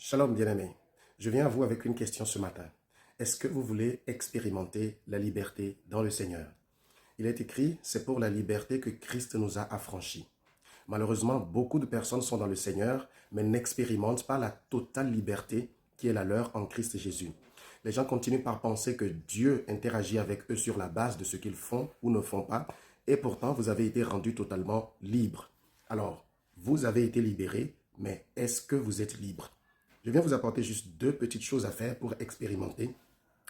Shalom bien-aimés, je viens à vous avec une question ce matin. Est-ce que vous voulez expérimenter la liberté dans le Seigneur? Il est écrit, c'est pour la liberté que Christ nous a affranchis. Malheureusement, beaucoup de personnes sont dans le Seigneur, mais n'expérimentent pas la totale liberté qui est la leur en Christ Jésus. Les gens continuent par penser que Dieu interagit avec eux sur la base de ce qu'ils font ou ne font pas, et pourtant vous avez été rendus totalement libres. Alors, vous avez été libérés, mais est-ce que vous êtes libre? Je viens vous apporter juste deux petites choses à faire pour expérimenter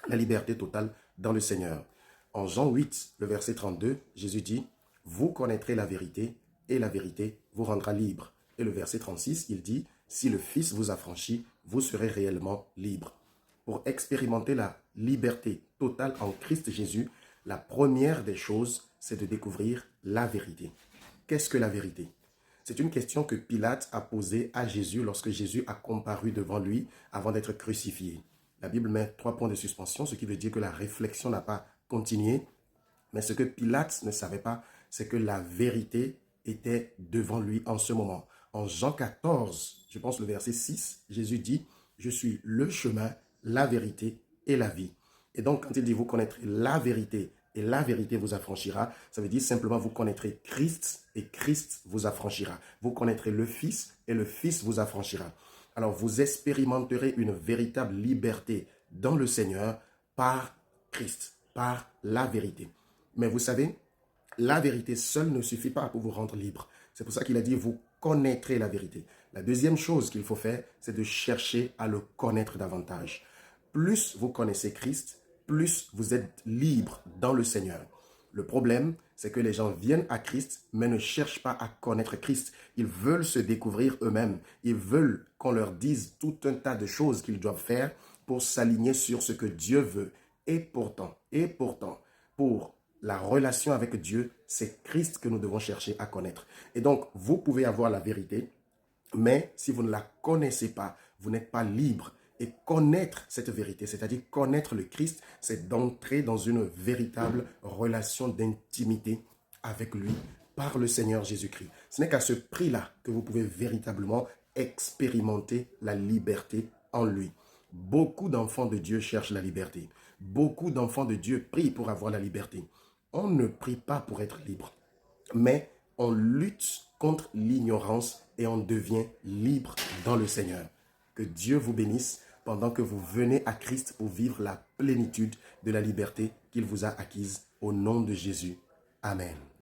la liberté totale dans le Seigneur. En Jean 8, le verset 32, Jésus dit, « Vous connaîtrez la vérité et la vérité vous rendra libre. » Et le verset 36, il dit, « Si le Fils vous affranchit, vous serez réellement libre. » Pour expérimenter la liberté totale en Christ Jésus, la première des choses, c'est de découvrir la vérité. Qu'est-ce que la vérité? C'est une question que Pilate a posée à Jésus lorsque Jésus a comparu devant lui avant d'être crucifié. La Bible met 3 points de suspension, ce qui veut dire que la réflexion n'a pas continué. Mais ce que Pilate ne savait pas, c'est que la vérité était devant lui en ce moment. En Jean 14, je pense le verset 6, Jésus dit, « Je suis le chemin, la vérité et la vie. » Et donc, quand il dit, vous connaîtrez la vérité et la vérité vous affranchira, ça veut dire simplement vous connaîtrez Christ et Christ vous affranchira. Vous connaîtrez le Fils et le Fils vous affranchira. Alors, vous expérimenterez une véritable liberté dans le Seigneur par Christ, par la vérité. Mais vous savez, la vérité seule ne suffit pas pour vous rendre libre. C'est pour ça qu'il a dit, vous connaîtrez la vérité. La deuxième chose qu'il faut faire, c'est de chercher à le connaître davantage. Plus vous connaissez Christ, plus vous êtes libre dans le Seigneur. Le problème, c'est que les gens viennent à Christ, mais ne cherchent pas à connaître Christ. Ils veulent se découvrir eux-mêmes. Ils veulent qu'on leur dise tout un tas de choses qu'ils doivent faire pour s'aligner sur ce que Dieu veut. Et pourtant, pour la relation avec Dieu, c'est Christ que nous devons chercher à connaître. Et donc, vous pouvez avoir la vérité, mais si vous ne la connaissez pas, vous n'êtes pas libre. Et connaître cette vérité, c'est-à-dire connaître le Christ, c'est d'entrer dans une véritable relation d'intimité avec lui par le Seigneur Jésus-Christ. Ce n'est qu'à ce prix-là que vous pouvez véritablement expérimenter la liberté en lui. Beaucoup d'enfants de Dieu cherchent la liberté. Beaucoup d'enfants de Dieu prient pour avoir la liberté. On ne prie pas pour être libre, mais on lutte contre l'ignorance et on devient libre dans le Seigneur. Que Dieu vous bénisse pendant que vous venez à Christ pour vivre la plénitude de la liberté qu'il vous a acquise au nom de Jésus. Amen.